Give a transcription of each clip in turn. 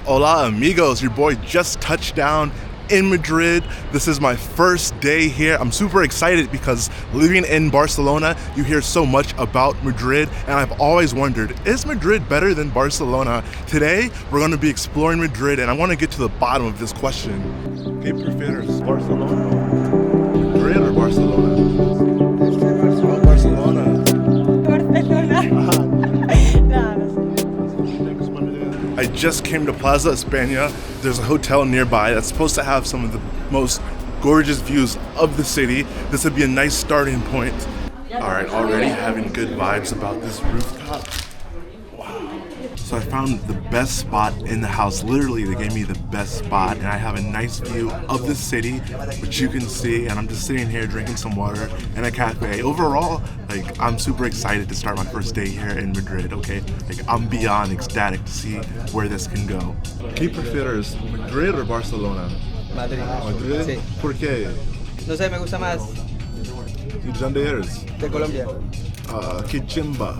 Hola amigos, your boy just touched down in Madrid. This is my first day here. I'm super excited because living in Barcelona, you hear so much about Madrid, and I've always wondered, is Madrid better than Barcelona? Today, we're going to be exploring Madrid, and I want to get to the bottom of this question. ¿Qué prefieres, Barcelona? Madrid or Barcelona? Oh, Barcelona. I just came to Plaza España. There's a hotel nearby that's supposed to have some of the most gorgeous views of the city. This would be a nice starting point. All right, already having good vibes about this rooftop. Wow. So I found the best spot in the house. Literally, they gave me the best spot, and I have a nice view of the city, which you can see, and I'm just sitting here drinking some water in a cafe. Overall, like, I'm super excited to start my first day here in Madrid, okay? Like, I'm beyond ecstatic to see where this can go. ¿Qué prefieres, Madrid or Barcelona? Madrid. Madrid? Sí. ¿Por qué? No sé, me gusta más ¿Y de dónde eres? de Colombia. Qué chimba.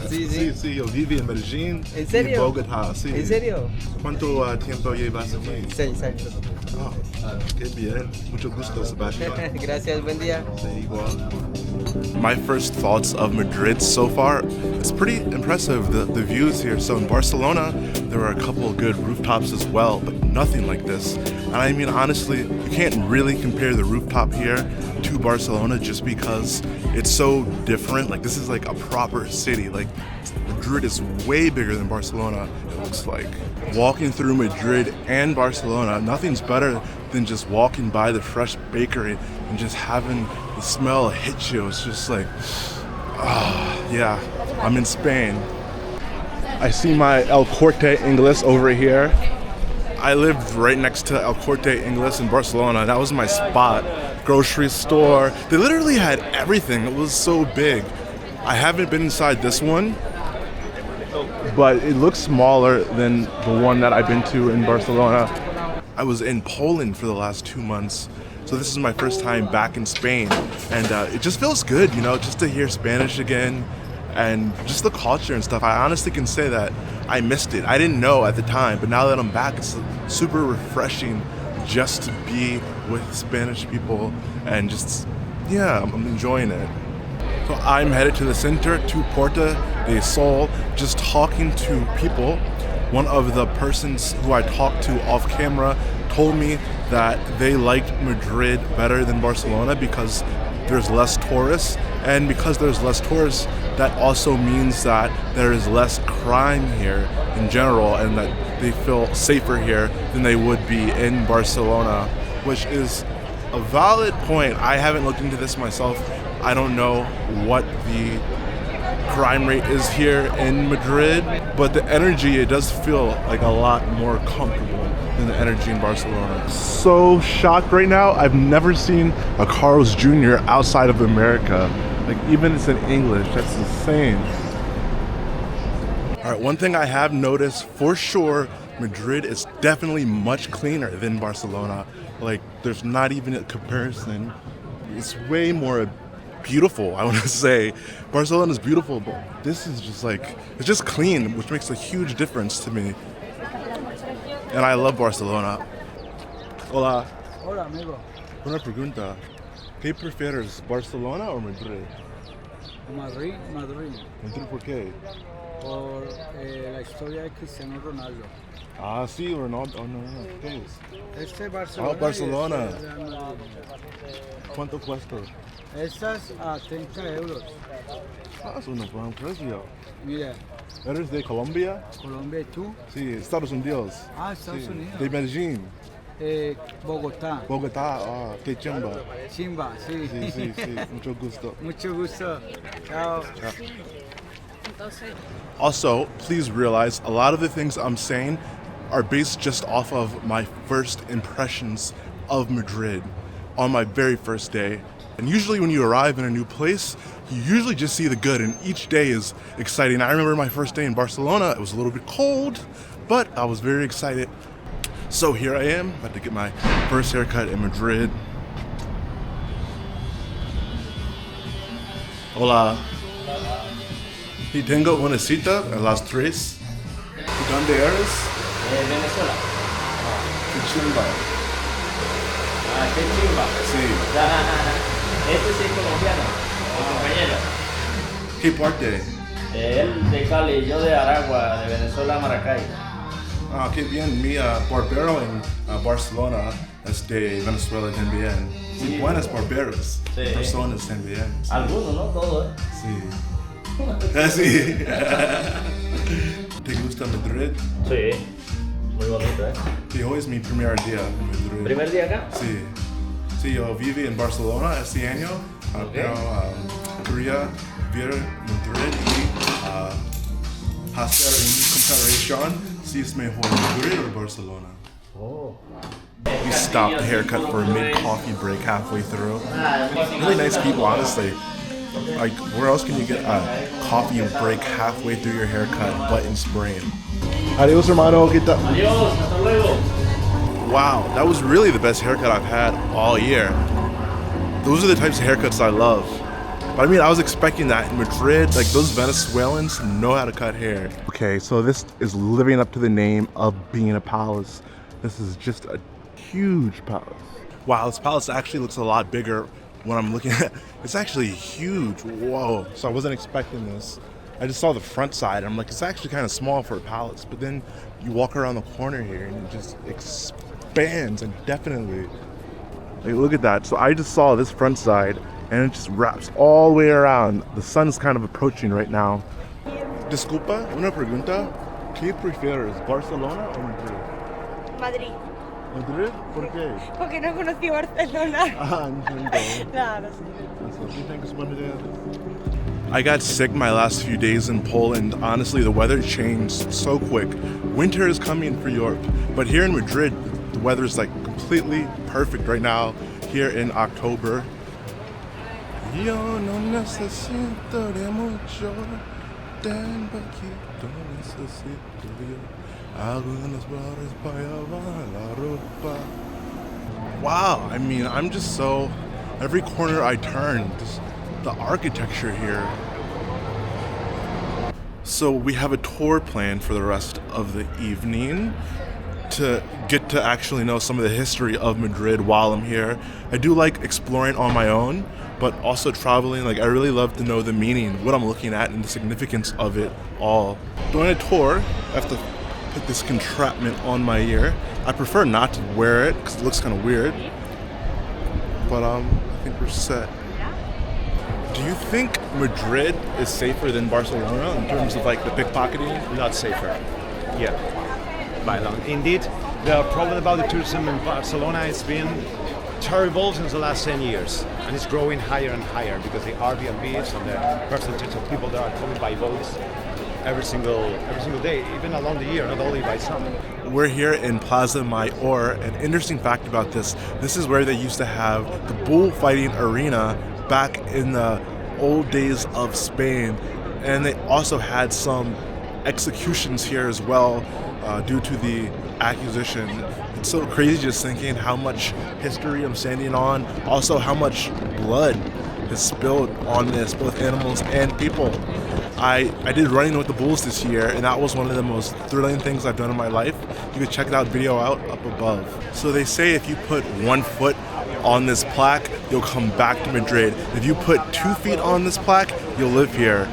Sí, Sí, sí. sí, yo viví en Medellín. ¿En serio? Y Bogotá, sí. ¿En serio? ¿Cuánto tiempo llevas aquí? 6 años. Oh, qué bien. Mucho gusto, Sebastián. Gracias, buen día. My first thoughts of Madrid so far, it's pretty impressive, the views here. So in Barcelona, there were a couple of good rooftops as well, but nothing like this. And I mean, honestly, you can't really compare the rooftop here to Barcelona just because it's so different. Like, this is like a proper city. Like, Madrid is way bigger than Barcelona, it looks like. Walking through Madrid and Barcelona, nothing's better than just walking by the fresh bakery and just having the smell hit you. It's just like, oh, yeah, I'm in Spain. I see my El Corte Inglés over here. I lived right next to El Corte Inglés in Barcelona. That was my spot. Grocery store. They literally had everything. It was so big. I haven't been inside this one, but it looks smaller than the one that I've been to in Barcelona. I was in Poland for the last 2 months, so this is my first time back in Spain, and it just feels good, you know, just to hear Spanish again, and just the culture and stuff. I honestly can say that I missed it. I didn't know at the time, but now that I'm back, it's super refreshing just to be with Spanish people, and just, yeah, I'm enjoying it. So I'm headed to the center, to Puerta del Sol, just talking to people. One of the persons who I talked to off camera told me that they liked Madrid better than Barcelona because there's less tourists, and because there's less tourists, that also means that there is less crime here in general, and that they feel safer here than they would be in Barcelona, which is a valid point. I haven't looked into this myself. I don't know what the crime rate is here in Madrid, but the energy, it does feel like a lot more comfortable than the energy in Barcelona. So shocked right now. I've never seen a Carl's Jr. outside of America. Like, even it's in English, that's insane. All right, one thing I have noticed for sure, Madrid is definitely much cleaner than Barcelona. Like, there's not even a comparison. It's way more beautiful, I want to say. Barcelona is beautiful, but this is just like, it's just clean, which makes a huge difference to me. And I love Barcelona. Hola. Hola, amigo. Una pregunta. ¿Qué prefieres, Barcelona o Madrid? Madrid. ¿Madrid por qué? Por la historia de Cristiano Ronaldo. Ah, sí, Ronaldo. Oh, no. ¿Qué es? Este es Barcelona. Oh, Barcelona. Y este es Real Madrid. ¿Cuánto cuesta? Estas a 30 euros. Ah, es un buen precio. Mira, ¿Eres de Colombia? Colombia y tú. Sí, Estados Unidos. Ah, Estados Sí. Unidos. De Medellín. Bogotá. Bogotá. Ah, qué chimba. Chimba, sí. Sí. Mucho gusto. Mucho gusto. Chao. Also, please realize a lot of the things I'm saying are based just off of my first impressions of Madrid on my very first day. And usually when you arrive in a new place, you usually just see the good, and each day is exciting. I remember my first day in Barcelona, it was a little bit cold, but I was very excited. So here I am, about to get my first haircut in Madrid. Hola. Y tengo una cita a las 3. ¿Dónde eres? Venezuela. Qué chimba. Ah, qué chimba. Sí. Este sí es colombiano, mi compañero. ¿Qué parte? Él de Cali, yo de Aragua, de Venezuela, Maracay. Ah, qué bien. Mi barbero en Barcelona es de Venezuela también. Sí, buenas barberos. Sí. Personas también. Sí. Algunos, no todos, ¿eh? Sí. Sí. ¿Te gusta Madrid? Sí, muy bonito, ¿eh? Sí, hoy es mi primer día en Madrid. ¿Primer día acá? Sí. Sí, yo viví en Barcelona este año, pero quería ver Madrid y hacer una comparación si es mejor Madrid o Barcelona. Oh. We stopped the haircut for a mid-coffee break halfway through. Really nice people, honestly. Like, where else can you get a coffee break halfway through your haircut but in Spain? Adios, hermano. ¿Qué tal? Adiós, hasta luego. Wow, that was really the best haircut I've had all year. Those are the types of haircuts I love. But I mean, I was expecting that in Madrid. Like, those Venezuelans know how to cut hair. Okay, so this is living up to the name of being a palace. This is just a huge palace. Wow, this palace actually looks a lot bigger when I'm looking at it. It's actually huge. Whoa. So I wasn't expecting this. I just saw the front side. I'm like, it's actually kind of small for a palace. But then you walk around the corner here and it just expands indefinitely. Like, look at that. So I just saw this front side and it just wraps all the way around. The sun's kind of approaching right now. Disculpa, una pregunta. ¿Qué prefieres, Barcelona o Madrid? Madrid. Madrid? ¿Por qué? Porque no conocí Barcelona. Ah, entiendo. Nada, sí. I got sick my last few days in Poland. Honestly, the weather changed so quick. Winter is coming for Europe, but here in Madrid, the weather is like completely perfect right now, here in October. Yo no necesito de mucho, tan poquito necesito yo. Algunas barras para lavar la ropa. Wow, I mean, I'm just so, every corner I turn, just the architecture here. So we have a tour planned for the rest of the evening to get to actually know some of the history of Madrid while I'm here. I do like exploring on my own, but also traveling. Like, I really love to know the meaning, what I'm looking at, and the significance of it all. During a tour, I have to put this contraption on my ear. I prefer not to wear it because it looks kind of weird, but I think we're set. Do you think Madrid is safer than Barcelona in terms of like the pickpocketing? Not safer. Yeah, by long. Indeed, the problem about the tourism in Barcelona has been terrible since the last 10 years, and it's growing higher and higher because the Airbnbs and the percentage of people that are coming by boats every single day, even along the year, not only by summer. We're here in Plaza Mayor. An interesting fact about this is where they used to have the bullfighting arena back in the old days of Spain, and they also had some executions here as well due to the acquisition. It's so crazy just thinking how much history I'm standing on, also how much blood is spilled on this, both animals and people. I did running with the bulls this year, and that was one of the most thrilling things I've done in my life. You can check that video out up above. So they say if you put 1 foot on this plaque, you'll come back to Madrid. If you put 2 feet on this plaque, you'll live here.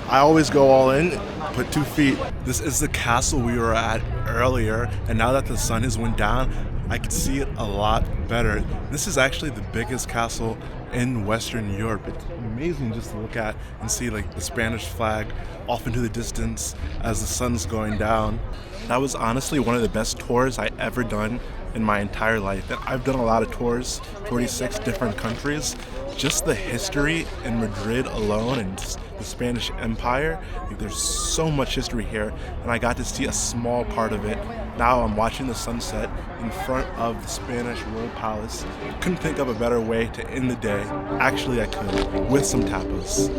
I always go all in, put 2 feet. This is the castle we were at earlier, and now that the sun has went down, I can see it a lot better. This is actually the biggest castle in Western Europe. It's amazing just to look at and see like the Spanish flag off into the distance as the sun's going down. That was honestly one of the best tours I ever done in my entire life. And I've done a lot of tours, 46 different countries. Just the history in Madrid alone and just the Spanish Empire, like, there's so much history here, and I got to see a small part of it. Now I'm watching the sunset in front of the Spanish Royal Palace. Couldn't think of a better way to end the day. Actually, I could, with some tapas.